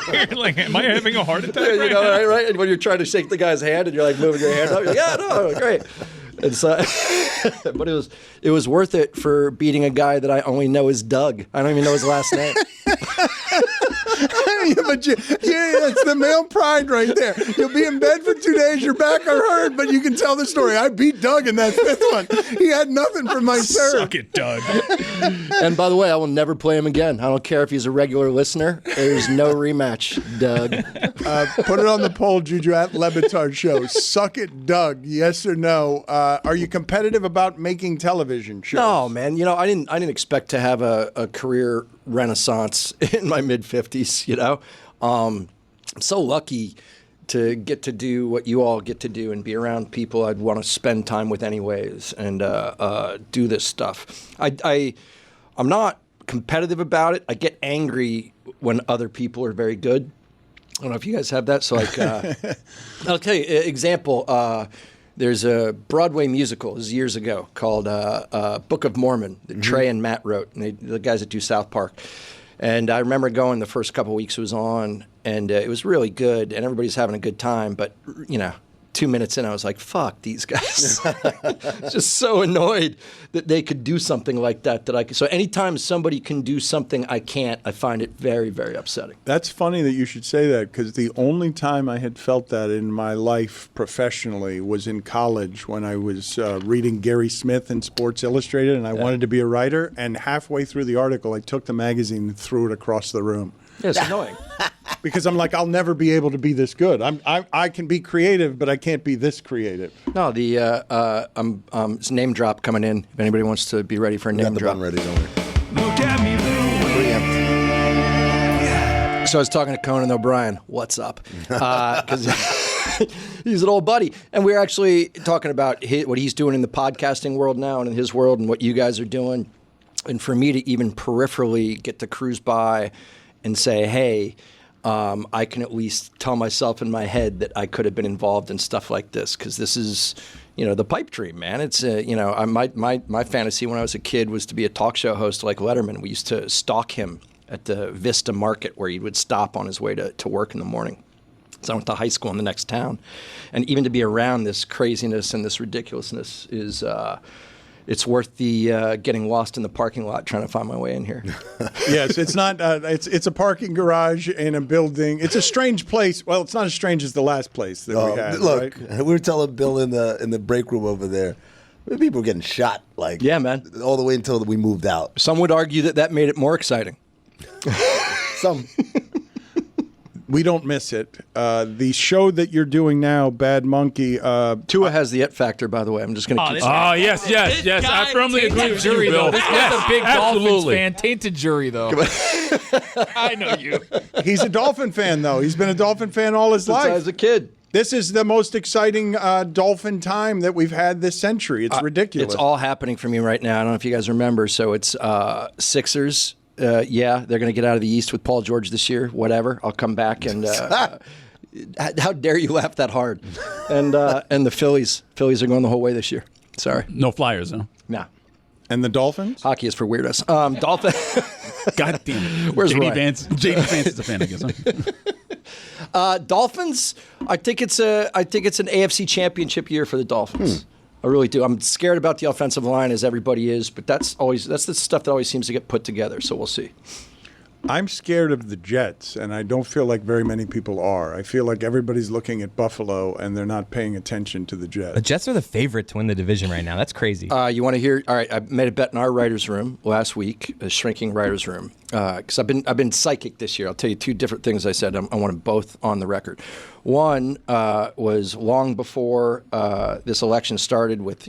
You're like, am I having a heart attack? Right? And when you're trying to shake the guy's hand, and you're like moving your hand up, you're like, yeah, no, great. And so, but it was worth it for beating a guy that I only know as Doug. I don't even know his last name. But it's the male pride right there. You'll be in bed for 2 days, your back are hurt, but you can tell the story. I beat Doug in that 5th one. He had nothing for my serve. Suck it, Doug. And by the way, I will never play him again. I don't care if he's a regular listener. There's no rematch, Doug. Put it on the poll, Juju, at Le Batard Show. Suck it, Doug. Yes or no? Are you competitive about making television shows? No, man. I didn't expect to have a career renaissance in my mid-50s, I'm so lucky to get to do what you all get to do and be around people I'd want to spend time with anyways and do this stuff. I'm not competitive about it. I get angry when other people are very good. I don't know if you guys have that. So I'll tell you, example, there's a Broadway musical, this is years ago, called Book of Mormon that Trey and Matt wrote, and the guys that do South Park. And I remember going the first couple of weeks it was on, and it was really good, and everybody's having a good time. But 2 minutes in, I was like, fuck these guys. Just so annoyed that they could do something like that I could. So anytime somebody can do something I can't, I find it very, very upsetting. That's funny that you should say that, because the only time I had felt that in my life professionally was in college when I was reading Gary Smith in Sports Illustrated, and I wanted to be a writer. And halfway through the article, I took the magazine and threw it across the room. Yeah, it's annoying. Because I'm like, I'll never be able to be this good. I can be creative, but I can't be this creative. No, it's name drop coming in. If anybody wants to be ready for a name drop. I'm ready, don't worry. Look at me, So I was talking to Conan O'Brien. What's up? Because he's an old buddy. And we were actually talking about what he's doing in the podcasting world now and in his world and what you guys are doing. And for me to even peripherally get to cruise by and say, hey, I can at least tell myself in my head that I could have been involved in stuff like this, because this is, the pipe dream, man. It's, my fantasy when I was a kid was to be a talk show host like Letterman. We used to stalk him at the Vista Market where he would stop on his way to work in the morning. So I went to high school in the next town. And even to be around this craziness and this ridiculousness is... it's worth the getting lost in the parking lot trying to find my way in here. Yes, it's not. It's a parking garage in a building. It's a strange place. Well, it's not as strange as the last place that we had. Look, right? we were telling Bill in the break room over there. People were getting shot, yeah, man, all the way until we moved out. Some would argue that made it more exciting. Some. We don't miss it. The show that you're doing now, Bad Monkey. Tua has the it factor, by the way. I'm just going to keep saying. Oh, yes. I firmly agree with you, Bill. This guy's a big Dolphins fan. Tainted jury, though. I know you. He's a Dolphin fan, though. He's been a Dolphin fan all his life. As a kid. This is the most exciting Dolphin time that we've had this century. It's ridiculous. It's all happening for me right now. I don't know if you guys remember. So it's Sixers. They're going to get out of the East with Paul George this year. Whatever. I'll come back and how dare you laugh that hard? And the Phillies are going the whole way this year. Sorry. No Flyers, huh? No. And the Dolphins? Hockey is for weirdos. Dolphin. God damn it. Where's JD Ryan? Vance? JD Vance is a fan, I guess. Huh? Dolphins. I think it's an AFC Championship year for the Dolphins. I really do. I'm scared about the offensive line, as everybody is, but that's the stuff that always seems to get put together. So we'll see. I'm scared of the Jets, and I don't feel like very many people are. I feel like everybody's looking at Buffalo, and they're not paying attention to the Jets. The Jets are the favorite to win the division right now. That's crazy. You want to hear? All right, I made a bet in our writers' room last week, a shrinking writers' room, because I've been psychic this year. I'll tell you two different things I said. I want them both on the record. One was long before this election started with,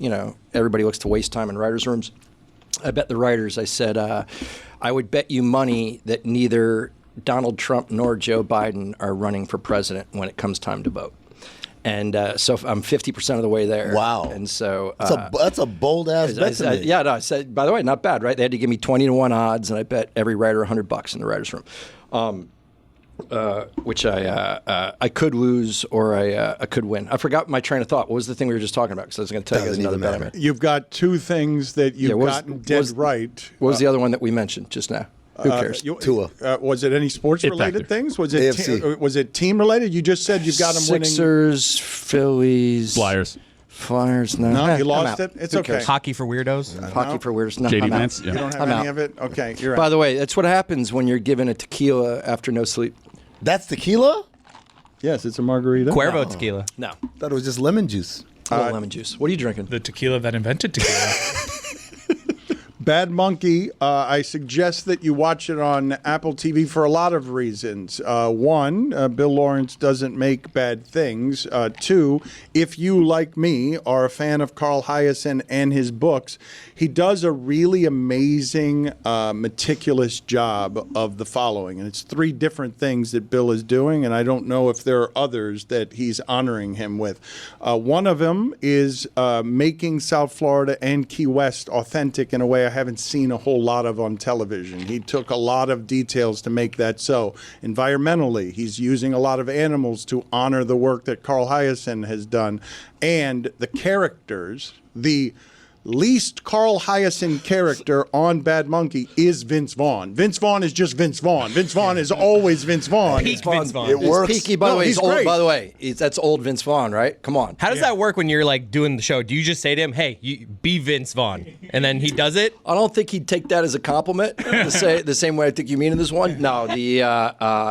everybody looks to waste time in writers' rooms. I bet the writers, I said, I would bet you money that neither Donald Trump nor Joe Biden are running for president when it comes time to vote. And so I'm 50% of the way there. Wow. And so that's a bold ass bet to me. Yeah, no, I said, by the way, not bad, right? They had to give me 20-1 odds, and I bet every writer $100 in the writers' room. Which I could lose or I could win. I forgot my train of thought. What was the thing we were just talking about? Because I was going to tell you guys another bet I made. You've got two things that you've gotten dead right. What was the other one that we mentioned just now? Who cares? Tua. Was it any sports-related things? Was it was it team-related? You just said you've got them winning. Sixers, Phillies, Flyers. No, you lost it. It's okay. Cares? Hockey for weirdos. Hockey for weirdos. No, JD I'm Vance. out. Yeah. You don't have any of it. Okay, you're By out. the way, that's what happens when you're given a tequila after no sleep. That's tequila? Yes, it's a margarita. Cuervo tequila. No, thought it was just lemon juice. Lemon juice. What are you drinking? The tequila that invented tequila. Bad Monkey, I suggest that you watch it on Apple TV for a lot of reasons. One, Bill Lawrence doesn't make bad things. Two, if you, like me, are a fan of Carl Hiaasen and his books, he does a really amazing, meticulous job of the following. And it's three different things that Bill is doing, and I don't know if there are others that he's honoring him with. One of them is making South Florida and Key West authentic in a way I haven't seen a whole lot of on television. He took a lot of details to make that so. Environmentally, he's using a lot of animals to honor the work that Carl Hiaasen has done. And the characters, the least Carl Hyacin character on Bad Monkey is Vince Vaughn. Vince Vaughn is just Vince Vaughn. Vince Vaughn is always Vince Vaughn. Peak Vince Vaughn. It works. Peaky, by the way, he's old, great. by the way, that's old Vince Vaughn, right? Come on. How does that work when you're like doing the show? Do you just say to him, "Hey, you be Vince Vaughn," and then he does it? I don't think he'd take that as a compliment. The same way I think you mean in this one. No,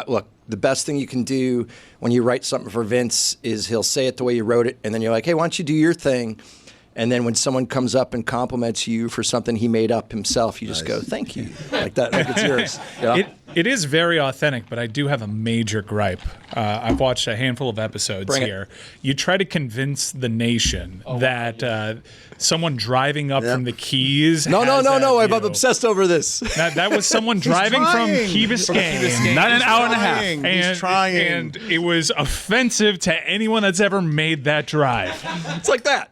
look. The best thing you can do when you write something for Vince is he'll say it the way you wrote it, and then you're like, hey, why don't you do your thing? And then when someone comes up and compliments you for something he made up himself, you just go, thank you. Like that, like it's yours. Yeah? It is very authentic, but I do have a major gripe. I've watched a handful of episodes here. You try to convince the nation that someone driving up from the Keys. No. I'm obsessed over this. That was someone driving from Key Biscayne, not an hour and a half. And it was offensive to anyone that's ever made that drive. It's like that.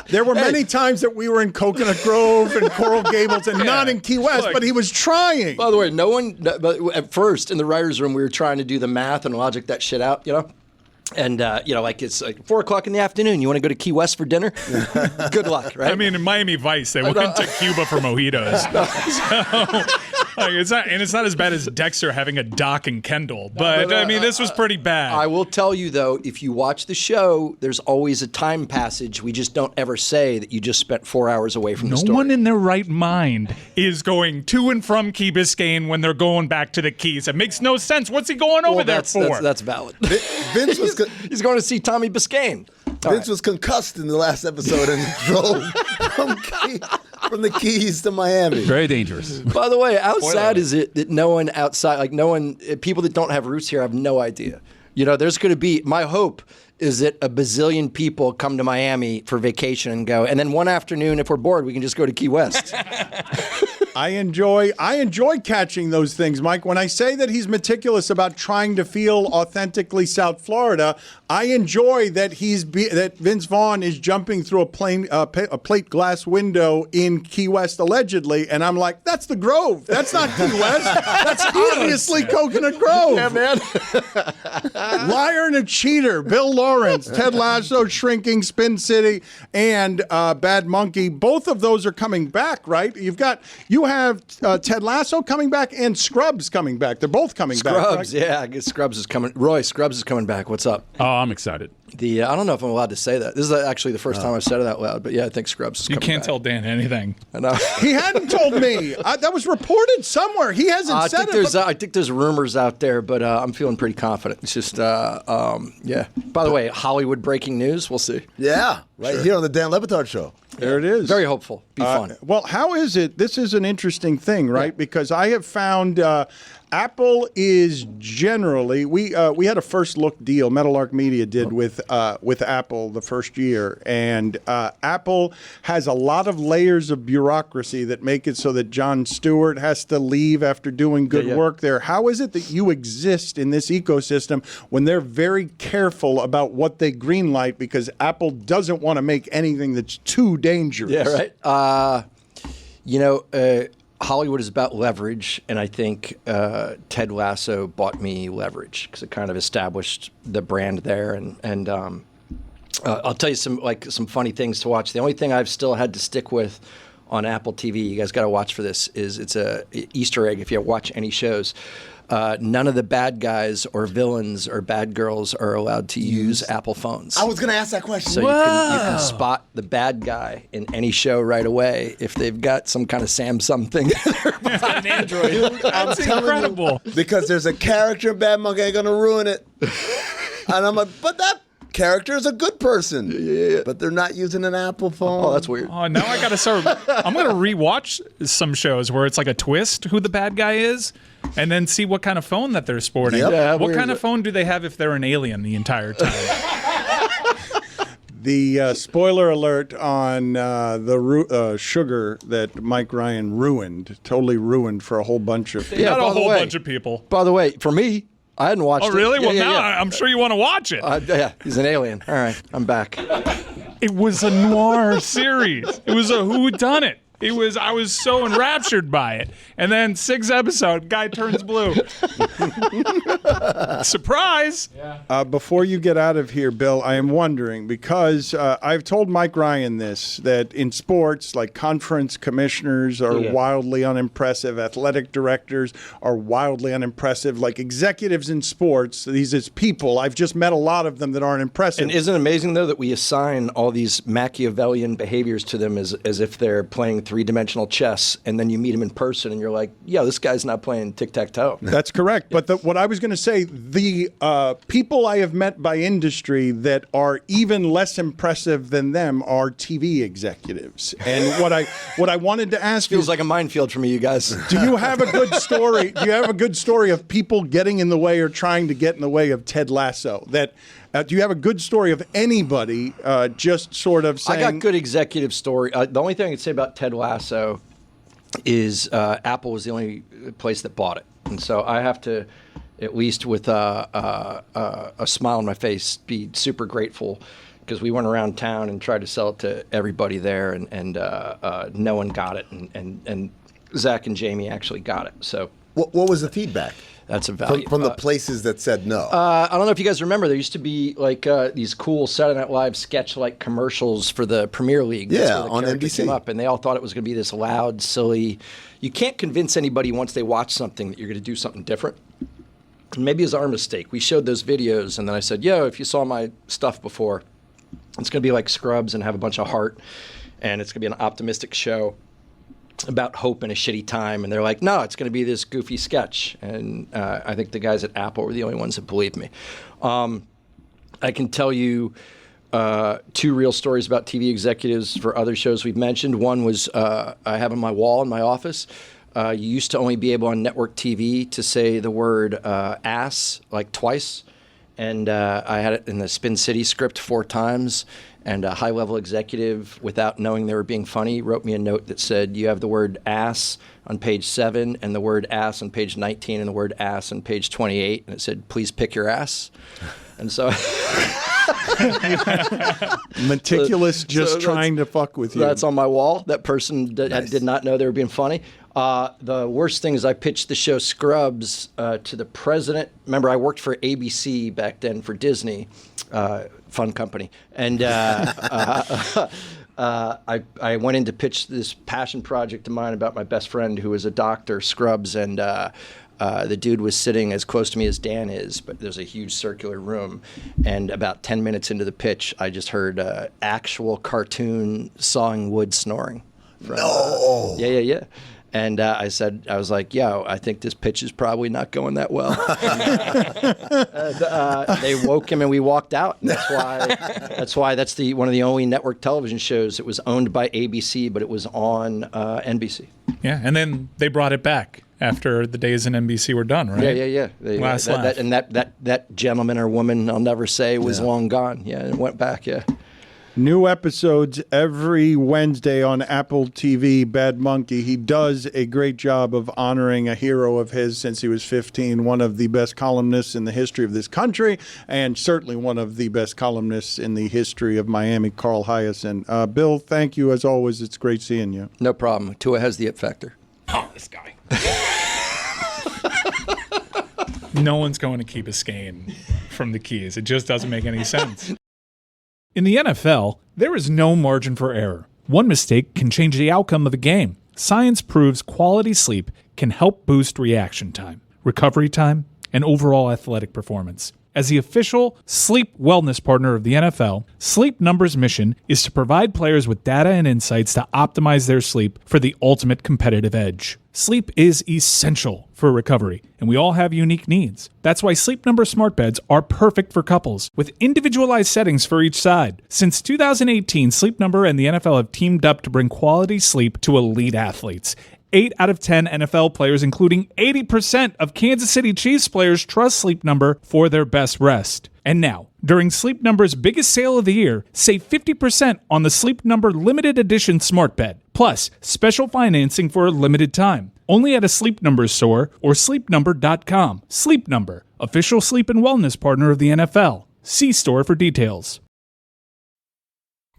There were many times that we were in Coconut Grove and Coral Gables and not in Key West, but he was trying. By the way, but at first in the writer's room, we were trying to do the math and logic that shit out, you know? And, like it's like 4 o'clock in the afternoon. You want to go to Key West for dinner? Good luck, right? I mean, in Miami Vice, they went to Cuba for mojitos. It's not as bad as Dexter having a dock in Kendall. But I mean, this was pretty bad. I will tell you, though, if you watch the show, there's always a time passage. We just don't ever say that you just spent 4 hours away from the story. No one in their right mind is going to and from Key Biscayne when they're going back to the Keys. It makes no sense. What's he going over there for? That's valid. Vince was he's going to see Tommy Biscayne. Vince was concussed in the last episode and drove from the Keys to Miami. Very dangerous. By the way, how sad is it that no one outside, people that don't have roots here have no idea? You know, there's going to be, my hope is that a bazillion people come to Miami for vacation and go, and then one afternoon, if we're bored, we can just go to Key West. I enjoy catching those things, Mike. When I say that he's meticulous about trying to feel authentically South Florida, I enjoy that that Vince Vaughn is jumping through a plate glass window in Key West allegedly, and I'm like, that's the Grove. That's not Key West. That's obviously Coconut Grove. Yeah, man. Liar and a cheater. Bill Lawrence, Ted Lasso, Shrinking, Spin City, and Bad Monkey. Both of those are coming back, right? You have Ted Lasso coming back and Scrubs coming back. They're both coming back. Scrubs, yeah. I guess Scrubs is coming. Roy, Scrubs is coming back. What's up? Oh, I'm excited. I don't know if I'm allowed to say that. This is actually the first time I've said it out loud, but yeah, I think Scrubs is coming back. You can't tell Dan anything. I know. He hadn't told me. That was reported somewhere. He hasn't said it. I think there's rumors out there, but I'm feeling pretty confident. It's just, yeah. By the way, Hollywood breaking news. We'll see. Yeah, right here on the Dan Le Batard Show. There it is. Very hopeful. Be fun. Well, how is it? This is an interesting thing, right? Yeah. Because I have found Apple is generally we had a first look deal. Meadowlark Media did with Apple the first year, and Apple has a lot of layers of bureaucracy that make it so that Jon Stewart has to leave after doing good work there. How is it that you exist in this ecosystem when they're very careful about what they greenlight because Apple doesn't want to make anything that's too dangerous? Yeah, right. Hollywood is about leverage, and I think Ted Lasso bought me leverage because it kind of established the brand there. And I'll tell you some funny things to watch. The only thing I've still had to stick with on Apple TV, you guys got to watch for this, is it's a Easter egg if you watch any shows. None of the bad guys or villains or bad girls are allowed to use Apple phones. I was going to ask that question. So you can spot the bad guy in any show right away if they've got some kind of Samsung thing. An Android. Dude, That's incredible. Because there's a character in Bad Monkey ain't going to ruin it. And I'm like, but that character is a good person. Yeah. But they're not using an Apple phone. Oh, that's weird. Oh, now I got to start. I'm going to rewatch some shows where it's like a twist who the bad guy is. And then see what kind of phone that they're sporting. Yep. Yeah, what kind of phone do they have if they're an alien the entire time? The spoiler alert on the sugar that Mike Ryan totally ruined for a whole bunch of people. Not a whole bunch of people. By the way, for me, I hadn't watched it. Oh, really? Yeah, Well, I'm sure you want to watch it. Yeah, he's an alien. All right, I'm back. It was a noir series. It was a whodunit. I was so enraptured by it. And then 6th episode, guy turns blue. Surprise! Yeah. Before you get out of here, Bill, I am wondering, because I've told Mike Ryan this, that in sports, like conference commissioners are wildly unimpressive, athletic directors are wildly unimpressive, like executives in sports, these as people, I've just met a lot of them that aren't impressive. And isn't it amazing, though, that we assign all these Machiavellian behaviors to them as if they're playing three-dimensional chess, and then you meet them in person and you're like, yeah, this guy's not playing tic-tac-toe. That's correct. But what I was going to say, the people I have met by industry that are even less impressive than them are TV executives. And what I wanted to ask feels like a minefield for me, you guys. Do you have a good story? Do you have a good story of people getting in the way or trying to get in the way of Ted Lasso? Do you have a good story of anybody just sort of saying... I got good executive story. The only thing I can say about Ted Lasso is Apple was the only place that bought it. And so I have to, at least with a smile on my face, be super grateful, because we went around town and tried to sell it to everybody there, and no one got it. And Zach and Jamie actually got it. So what was the feedback? That's a value. From the places that said no. I don't know if you guys remember, there used to be like these cool Saturday Night Live sketch-like commercials for the Premier League. Yeah, on NBC. Came up, and they all thought it was going to be this loud, silly. You can't convince anybody once they watch something that you're going to do something different. And maybe it was our mistake. We showed those videos, and then I said, yo, if you saw my stuff before, it's going to be like Scrubs and have a bunch of heart, and it's going to be an optimistic show about hope in a shitty time. And they're like, no, it's going to be this goofy sketch. And I think the guys at Apple were the only ones that believed me. I can tell you 2 real stories about TV executives for other shows we've mentioned. One was I have on my wall in my office. You used to only be able on network TV to say the word ass like twice. And I had it in the Spin City script 4 times. And a high-level executive, without knowing they were being funny, wrote me a note that said, you have the word ass on page 7 and the word ass on page 19 and the word ass on page 28. And it said, please pick your ass. And so... Meticulous, just trying to fuck with you. That's on my wall. That person did not know they were being funny. The worst thing is I pitched the show Scrubs to the president. Remember, I worked for ABC back then for Disney. Fun company. And I went in to pitch this passion project of mine about my best friend who was a doctor, Scrubs, and the dude was sitting as close to me as Dan is, but there's a huge circular room. And about 10 minutes into the pitch, I just heard actual cartoon sawing wood snoring. No! Yeah. And I was like, yo, I think this pitch is probably not going that well. They woke him and we walked out. And that's why that's one of the only network television shows. It was owned by ABC, but it was on NBC. Yeah, and then they brought it back after the days in NBC were done, right? Yeah. That gentleman or woman, I'll never say, was long gone. Yeah, it went back, yeah. New episodes every Wednesday on Apple TV, Bad Monkey. He does a great job of honoring a hero of his since he was 15, one of the best columnists in the history of this country, and certainly one of the best columnists in the history of Miami, Carl Hiaasen. Bill, thank you as always. It's great seeing you. No problem. Tua has the it factor. Oh, this guy. No one's going to keep a skein from the Keys. It just doesn't make any sense. In the NFL, there is no margin for error. One mistake can change the outcome of a game. Science proves quality sleep can help boost reaction time, recovery time, and overall athletic performance. As the official sleep wellness partner of the NFL, Sleep Number's mission is to provide players with data and insights to optimize their sleep for the ultimate competitive edge. Sleep is essential for recovery, and we all have unique needs. That's why Sleep Number smart beds are perfect for couples, with individualized settings for each side. Since 2018, Sleep Number and the NFL have teamed up to bring quality sleep to elite athletes. 8 out of 10 NFL players, including 80% of Kansas City Chiefs players, trust Sleep Number for their best rest. And now, during Sleep Number's biggest sale of the year, save 50% on the Sleep Number limited edition smart bed, plus special financing for a limited time. Only at a Sleep Number store or sleepnumber.com. Sleep Number, official sleep and wellness partner of the NFL. See store for details.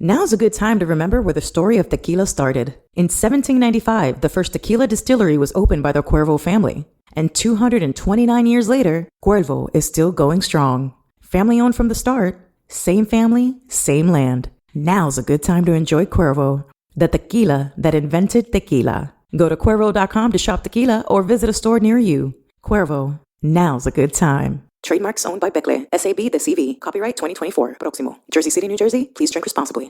Now's a good time to remember where the story of tequila started. In 1795, the first tequila distillery was opened by the Cuervo family. And 229 years later, Cuervo is still going strong. Family owned from the start, same family, same land. Now's a good time to enjoy Cuervo, the tequila that invented tequila. Go to Cuervo.com to shop tequila or visit a store near you. Cuervo, now's a good time. Trademarks owned by Becle, SAB, the CV. Copyright 2024. Próximo. Jersey City, New Jersey. Please drink responsibly.